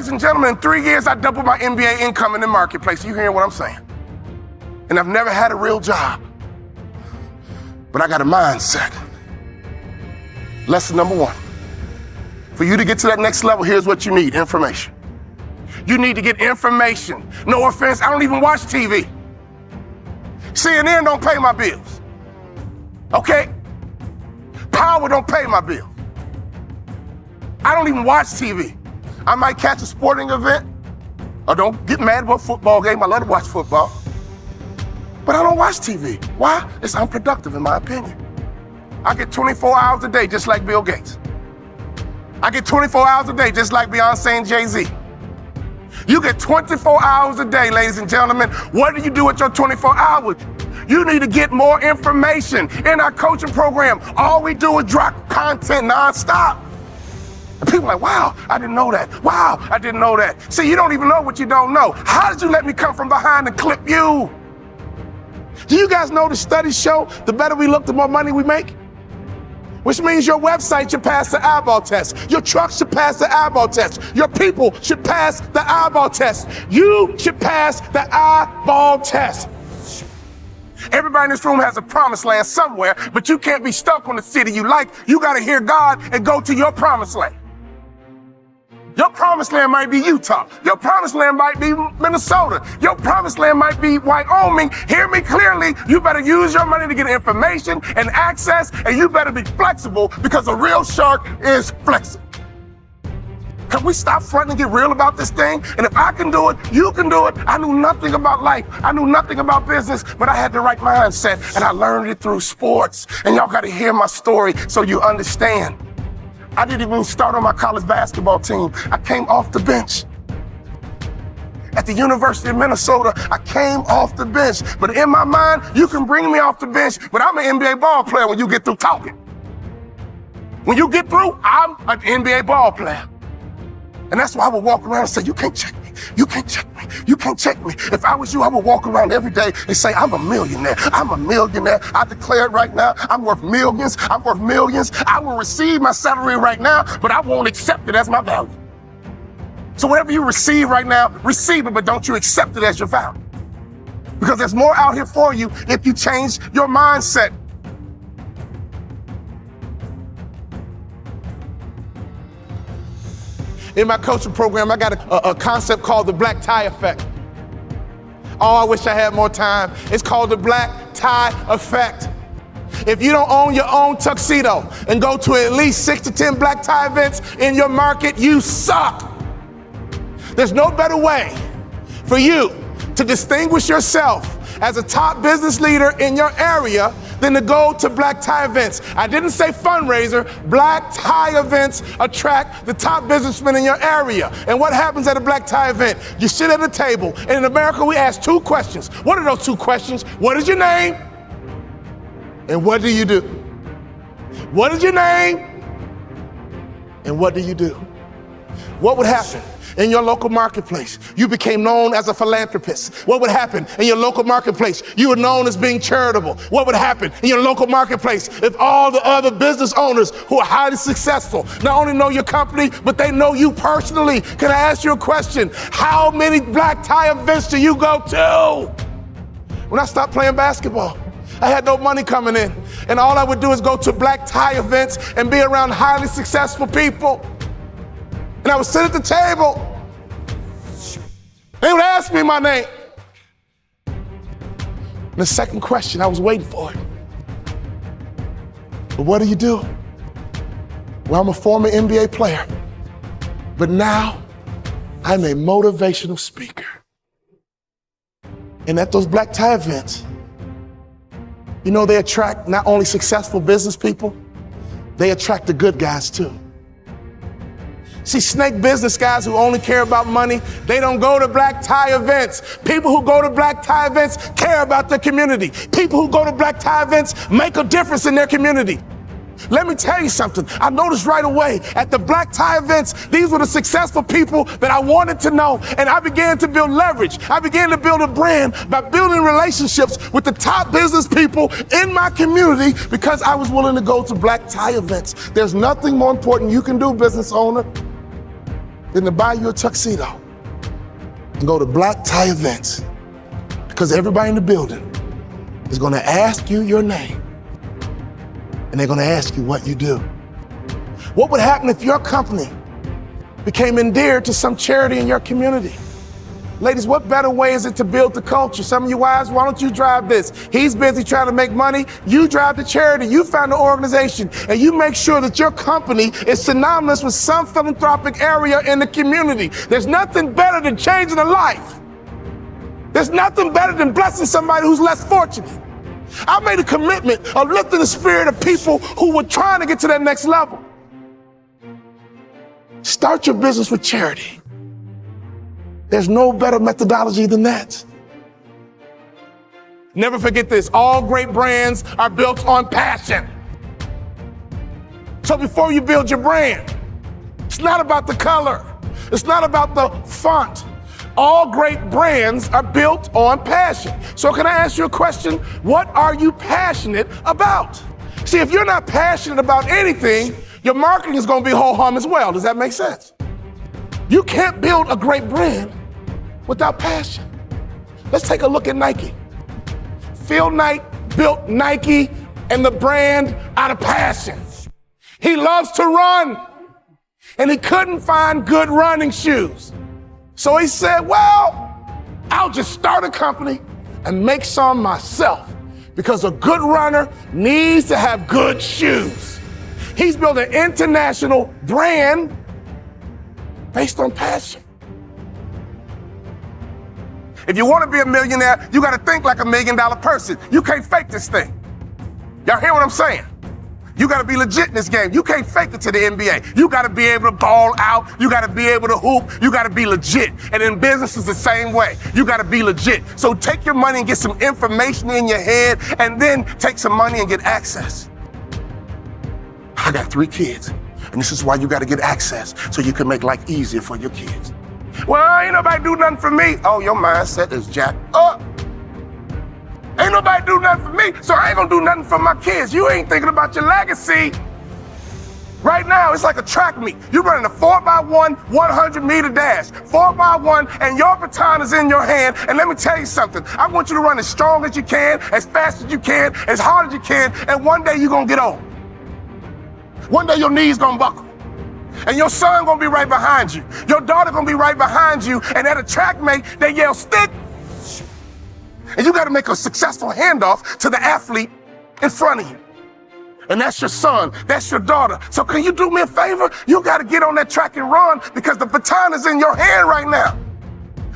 Ladies and gentlemen, in 3 years, I doubled my MBA income in the marketplace. You hearing what I'm saying? And I've never had a real job, but I got a mindset. Lesson number 1. For you to get to that next level, here's what you need: information. You need to get information. No offense, I don't even watch TV. CNN don't pay my bills. Okay? Power don't pay my bills. I don't even watch TV. I might catch a sporting event, or don't get mad about a football game. I love to watch football. But I don't watch TV. Why? It's unproductive in my opinion. I get 24 hours a day just like Bill Gates. I get 24 hours a day just like Beyonce and Jay-Z. You get 24 hours a day, ladies and gentlemen. What do you do with your 24 hours? You need to get more information. In our coaching program, all we do is drop content nonstop. And people are like, wow, I didn't know that. Wow, I didn't know that. See, you don't even know what you don't know. How did you let me come from behind and clip you? Do you guys know the studies show the better we look, the more money we make? Which means your website should pass the eyeball test. Your truck should pass the eyeball test. Your people should pass the eyeball test. You should pass the eyeball test. Everybody in this room has a promised land somewhere, but you can't be stuck on the city you like. You got to hear God and go to your promised land. Your promised land might be Utah. Your promised land might be Minnesota. Your promised land might be Wyoming. Hear me clearly. You better use your money to get information and access, and you better be flexible, because a real shark is flexible. Can we stop fronting and get real about this thing? And if I can do it, you can do it. I knew nothing about life. I knew nothing about business, but I had the right mindset, and I learned it through sports. And y'all got to hear my story so you understand. I didn't even start on my college basketball team. I came off the bench. At the University of Minnesota, I came off the bench. But in my mind, you can bring me off the bench, but I'm an NBA ball player when you get through talking. When you get through, I'm an NBA ball player. And that's why I would walk around and say, you can't check me. You can't check me. You can't check me. If I was you, I would walk around every day and say, I'm a millionaire. I'm a millionaire. I declare it right now. I'm worth millions. I'm worth millions. I will receive my salary right now, but I won't accept it as my value. So whatever you receive right now, receive it, but don't you accept it as your value. Because there's more out here for you if you change your mindset. In my coaching program, I got a concept called the black tie effect. Oh, I wish I had more time. It's called the black tie effect. If you don't own your own tuxedo and go to at least 6 to 10 black tie events in your market, you suck. There's no better way for you to distinguish yourself as a top business leader in your area than to go to black tie events. I didn't say fundraiser. Black tie events attract the top businessmen in your area. And what happens at a black tie event? You sit at a table, and in America we ask 2 questions. What are those 2 questions? What is your name? And what do you do? What is your name? And what do you do? What would happen in your local marketplace? You became known as a philanthropist. What would happen in your local marketplace? You were known as being charitable. What would happen in your local marketplace if all the other business owners who are highly successful not only know your company, but they know you personally? Can I ask you a question? How many black tie events do you go to? When I stopped playing basketball, I had no money coming in, and all I would do is go to black tie events and be around highly successful people. And I would sit at the table. They would ask me my name. And the second question, I was waiting for it. But what do you do? Well, I'm a former NBA player, but now I'm a motivational speaker. And at those black tie events, you know, they attract not only successful business people, they attract the good guys too. See, snake business guys who only care about money, they don't go to black tie events. People who go to black tie events care about their community. People who go to black tie events make a difference in their community. Let me tell you something. I noticed right away at the black tie events, these were the successful people that I wanted to know, and I began to build leverage. I began to build a brand by building relationships with the top business people in my community because I was willing to go to black tie events. There's nothing more important you can do, business owner, than to buy you a tuxedo and go to black tie events, because everybody in the building is gonna ask you your name and they're gonna ask you what you do. What would happen if your company became endeared to some charity in your community? Ladies, what better way is it to build the culture? Some of you wives, why don't you drive this? He's busy trying to make money. You drive the charity. You find an organization and you make sure that your company is synonymous with some philanthropic area in the community. There's nothing better than changing a life. There's nothing better than blessing somebody who's less fortunate. I made a commitment of lifting the spirit of people who were trying to get to that next level. Start your business with charity. There's no better methodology than that. Never forget this. All great brands are built on passion. So before you build your brand, it's not about the color. It's not about the font. All great brands are built on passion. So can I ask you a question? What are you passionate about? See, if you're not passionate about anything, your marketing is going to be ho-hum as well. Does that make sense? You can't build a great brand without passion. Let's take a look at Nike. Phil Knight built Nike and the brand out of passion. He loves to run, and he couldn't find good running shoes. So he said, well, I'll just start a company and make some myself, because a good runner needs to have good shoes. He's built an international brand based on passion. If you want to be a millionaire, you got to think like $1 million person. You can't fake this thing. Y'all hear what I'm saying? You got to be legit in this game. You can't fake it to the NBA. You got to be able to ball out. You got to be able to hoop. You got to be legit. And in business, it's the same way. You got to be legit. So take your money and get some information in your head, and then take some money and get access. I got 3 kids, and this is why you got to get access, so you can make life easier for your kids. Well, ain't nobody do nothing for me. Oh, your mindset is jacked up. Ain't nobody do nothing for me, so I ain't gonna do nothing for my kids. You ain't thinking about your legacy. Right now, it's like a track meet. You're running a 4x1, 100-meter dash. 4x1, and your baton is in your hand. And let me tell you something. I want you to run as strong as you can, as fast as you can, as hard as you can, and one day you're gonna get old. One day your knees gonna buckle. And your son gonna be right behind you. Your daughter gonna be right behind you. And at a track meet, they yell, stick. And you gotta make a successful handoff to the athlete in front of you. And that's your son, that's your daughter. So can you do me a favor? You gotta get on that track and run, because the baton is in your hand right now.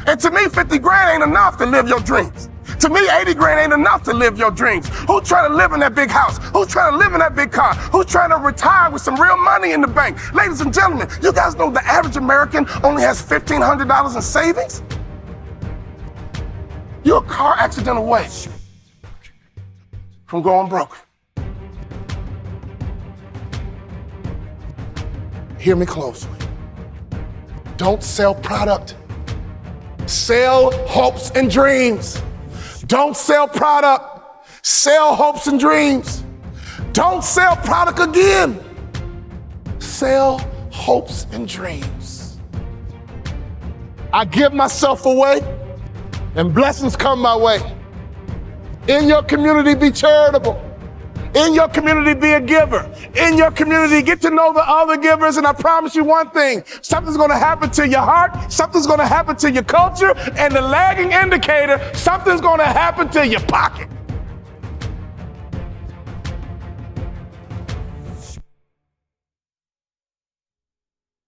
And to me, 50 grand ain't enough to live your dreams. To me, 80 grand ain't enough to live your dreams. Who's trying to live in that big house? Who's trying to live in that big car? Who's trying to retire with some real money in the bank? Ladies and gentlemen, you guys know the average American only has $1,500 in savings? You're a car accident away from going broke. Hear me closely. Don't sell product. Sell hopes and dreams. Don't sell product. Sell hopes and dreams. Don't sell product again. Sell hopes and dreams. I give myself away, and blessings come my way. In your community, be charitable. In your community, be a giver. In your community, get to know the other givers, and I promise you one thing, something's gonna happen to your heart, something's gonna happen to your culture, and the lagging indicator, something's gonna happen to your pocket.